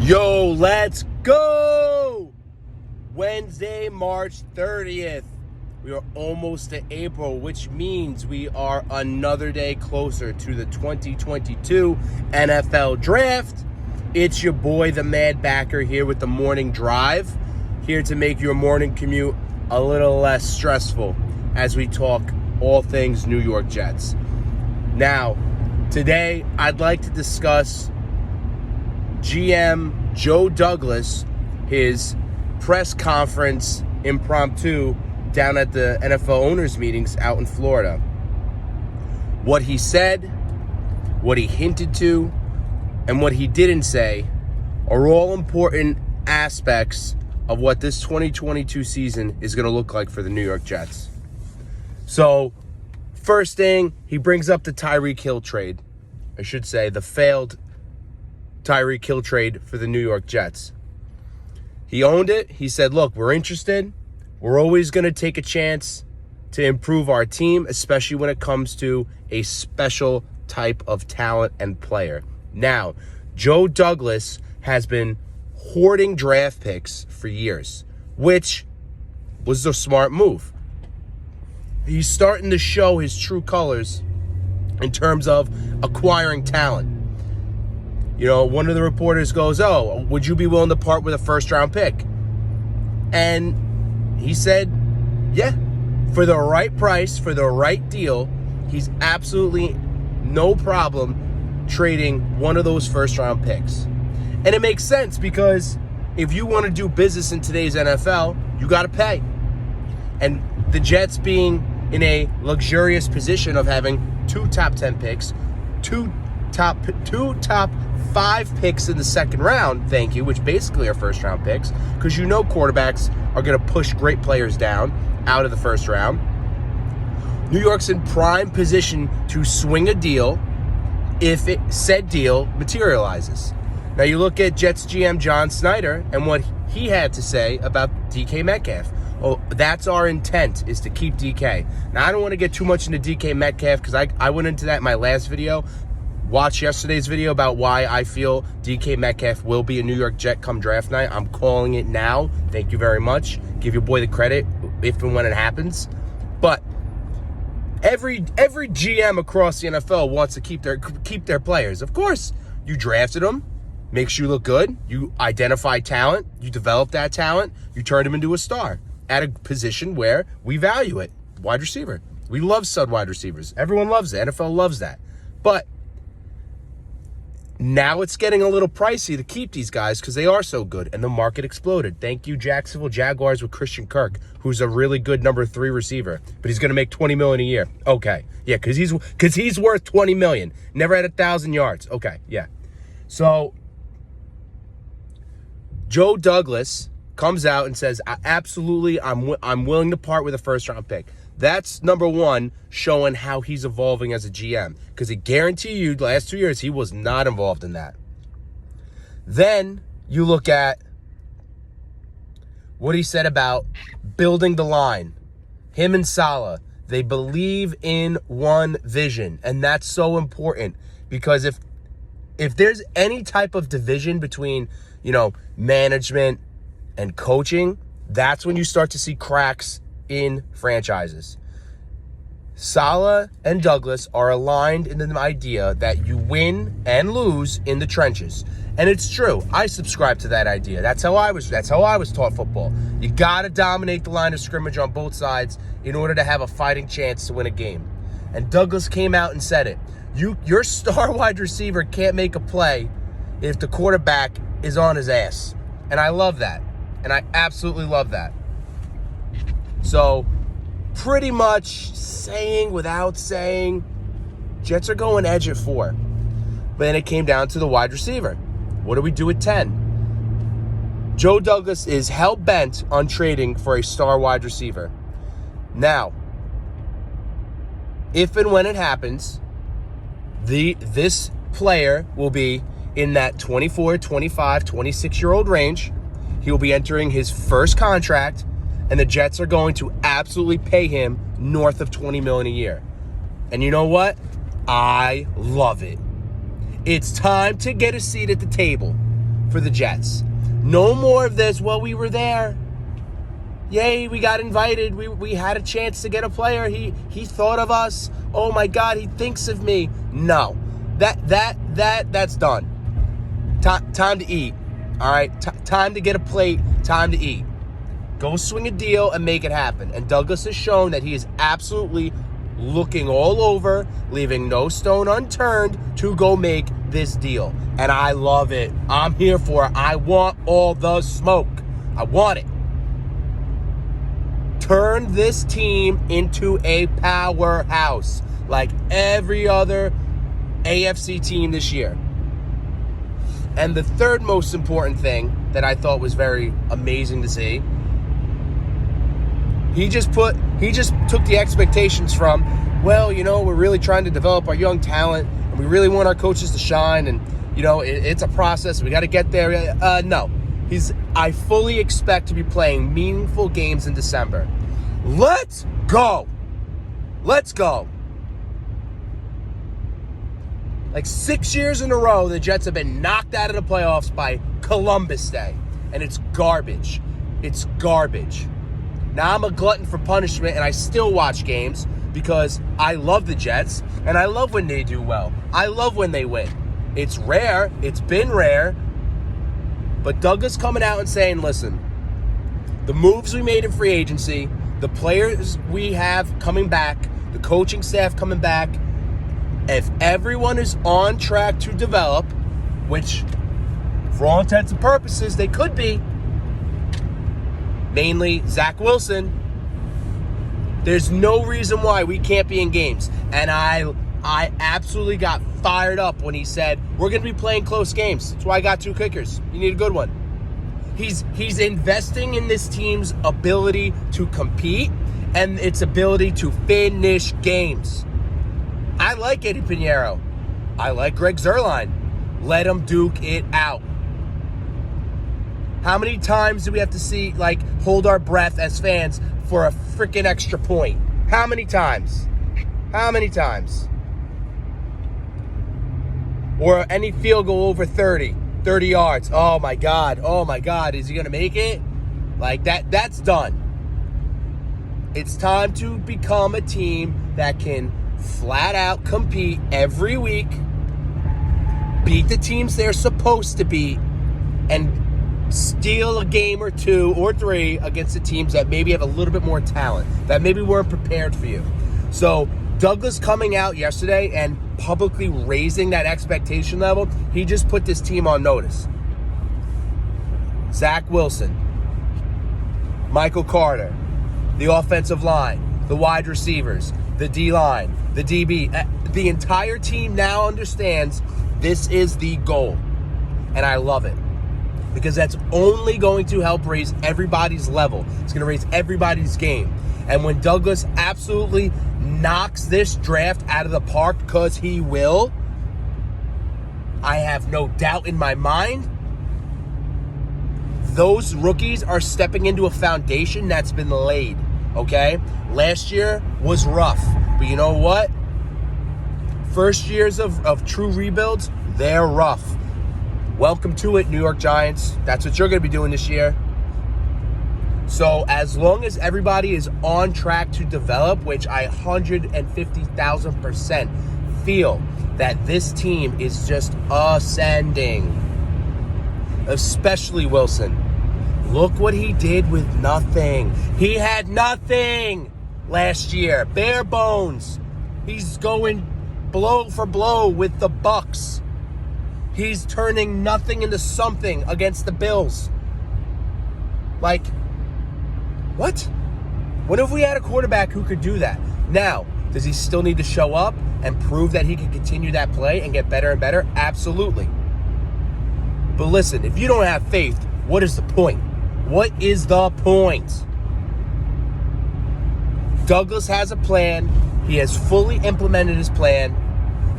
Yo, let's go! Wednesday, March 30th. We are almost to April, which means we are another day closer to the 2022 NFL Draft. It's your boy, the Mad Backer, here with the morning drive, here to make your morning commute a little less stressful as we talk all things New York Jets. Now, today I'd like to discuss GM Joe Douglas, his press conference impromptu down at the NFL owners meetings out in Florida. What he said, what he hinted to, and what he didn't say are all important aspects of what this 2022 season is going to look like for the New York Jets. So, first thing, he brings up the Tyreek Hill trade. I should say the failed Tyreek Hill trade for the New York Jets. He owned it. He said, look, we're interested. We're always going to take a chance to improve our team, especially when it comes to a special type of talent and player. Now, Joe Douglas has been hoarding draft picks for years, which was a smart move. He's starting to show his true colors in terms of acquiring talent. You know, one of the reporters goes, oh, would you be willing to part with a first-round pick? And he said, yeah, for the right price, for the right deal, he's absolutely no problem trading one of those first-round picks. And it makes sense because if you want to do business in today's NFL, you got to pay. And the Jets being in a luxurious position of having two top 10 picks, two top 5 picks in the second round, thank you, which basically are first round picks, because you know quarterbacks are going to push great players down out of the first round. New York's in prime position to swing a deal if said deal materializes. Now you look at Jets GM John Snyder and what he had to say about DK Metcalf. Oh, that's our intent, is to keep DK. Now I don't want to get too much into DK Metcalf because I went into that in my last video. Watch yesterday's video about why I feel DK Metcalf will be a New York Jet come draft night. I'm calling it now. Thank you very much. Give your boy the credit if and when it happens. But every GM across the NFL wants to keep their players. Of course, you drafted them. Makes you look good. You identify talent. You develop that talent. You turn him into a star at a position where we value it. Wide receiver. We love stud wide receivers. Everyone loves it. NFL loves that. But now it's getting a little pricey to keep these guys because they are so good, and the market exploded. Thank you, Jacksonville Jaguars, with Christian Kirk, who's a really good number 3 receiver, but he's going to make $20 million a year. Okay, yeah, because he's worth $20 million. Never had 1,000 yards. Okay, yeah. So Joe Douglas comes out and says, absolutely, I'm willing to part with a first-round pick. That's number one, showing how he's evolving as a GM. Because I guarantee you, the last 2 years, he was not involved in that. Then you look at what he said about building the line. Him and Saleh, they believe in one vision. And that's so important. Because if there's any type of division between, management and coaching, that's when you start to see cracks in franchises. Saleh and Douglas are aligned in the idea that you win and lose in the trenches. And it's true. I subscribe to that idea. That's how I was taught football. You got to dominate the line of scrimmage on both sides in order to have a fighting chance to win a game. And Douglas came out and said it. Your star wide receiver can't make a play if the quarterback is on his ass. And I love that. And I absolutely love that. So, pretty much saying without saying, Jets are going edge at 4. But then it came down to the wide receiver. What do we do at 10? Joe Douglas is hell-bent on trading for a star wide receiver. Now, if and when it happens, this player will be in that 24, 25, 26-year-old range. He will be entering his first contract, and the Jets are going to absolutely pay him north of $20 million a year. And you know what? I love it. It's time to get a seat at the table for the Jets. No more of this, well, we were there. Yay, we got invited. We had a chance to get a player. He thought of us. Oh my God, he thinks of me. No. That's done. Time to eat. All right? Time to get a plate. Time to eat. Go swing a deal and make it happen. And Douglas has shown that he is absolutely looking all over, leaving no stone unturned to go make this deal. And I love it. I'm here for it. I want all the smoke. I want it. Turn this team into a powerhouse like every other AFC team this year. And the third most important thing that I thought was very amazing to see, he just took the expectations from, well, we're really trying to develop our young talent and we really want our coaches to shine, and it's a process. We got to get there. No. I fully expect to be playing meaningful games in December. Let's go. Let's go. Like 6 years in a row, the Jets have been knocked out of the playoffs by Columbus Day. And it's garbage. It's garbage. Now, I'm a glutton for punishment, and I still watch games because I love the Jets, and I love when they do well. I love when they win. It's rare. It's been rare. But Douglas coming out and saying, listen, the moves we made in free agency, the players we have coming back, the coaching staff coming back, if everyone is on track to develop, which for all intents and purposes they could be, mainly Zach Wilson, there's no reason why we can't be in games. And I absolutely got fired up when he said, we're going to be playing close games. That's why I got 2 kickers. You need a good one. He's investing in this team's ability to compete and its ability to finish games. I like Eddie Pinheiro. I like Greg Zuerlein. Let them duke it out. How many times do we have to see, hold our breath as fans for a freaking extra point? How many times? How many times? Or any field goal over 30 yards. Oh my God, is he going to make it? That's done. It's time to become a team that can flat out compete every week, beat the teams they're supposed to beat, and steal a game or 2 or 3 against the teams that maybe have a little bit more talent, that maybe weren't prepared for you. So Douglas coming out yesterday and publicly raising that expectation level, he just put this team on notice. Zach Wilson, Michael Carter, the offensive line, the wide receivers, the D-line, the DB, the entire team now understands this is the goal. And I love it. Because that's only going to help raise everybody's level. It's going to raise everybody's game. And when Douglas absolutely knocks this draft out of the park, because he will, I have no doubt in my mind, those rookies are stepping into a foundation that's been laid, okay? Last year was rough, but you know what? First years of true rebuilds, they're rough. Welcome to it, New York Giants. That's what you're going to be doing this year. So as long as everybody is on track to develop, which I 150,000% feel that this team is just ascending, especially Wilson. Look what he did with nothing. He had nothing last year. Bare bones. He's going blow for blow with the Bucs. He's turning nothing into something against the Bills. What? What if we had a quarterback who could do that? Now, does he still need to show up and prove that he can continue that play and get better and better? Absolutely. But listen, if you don't have faith, what is the point? What is the point? Douglas has a plan. He has fully implemented his plan.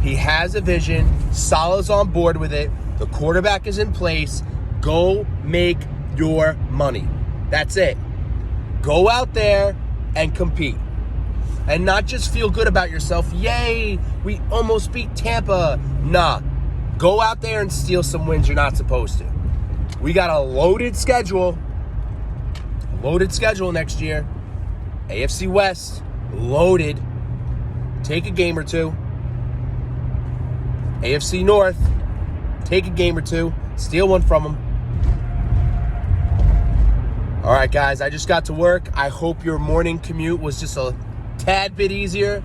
He has a vision. Salah's on board with it. The quarterback is in place. Go make your money. That's it. Go out there and compete. And not just feel good about yourself. Yay, we almost beat Tampa. Nah. Go out there and steal some wins you're not supposed to. We got a loaded schedule. Loaded schedule next year. AFC West, loaded. Take a game or two. AFC North, take a game or two. Steal one from them. All right, guys, I just got to work. I hope your morning commute was just a tad bit easier.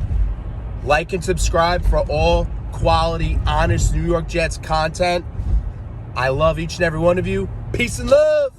Like and subscribe for all quality, honest New York Jets content. I love each and every one of you. Peace and love.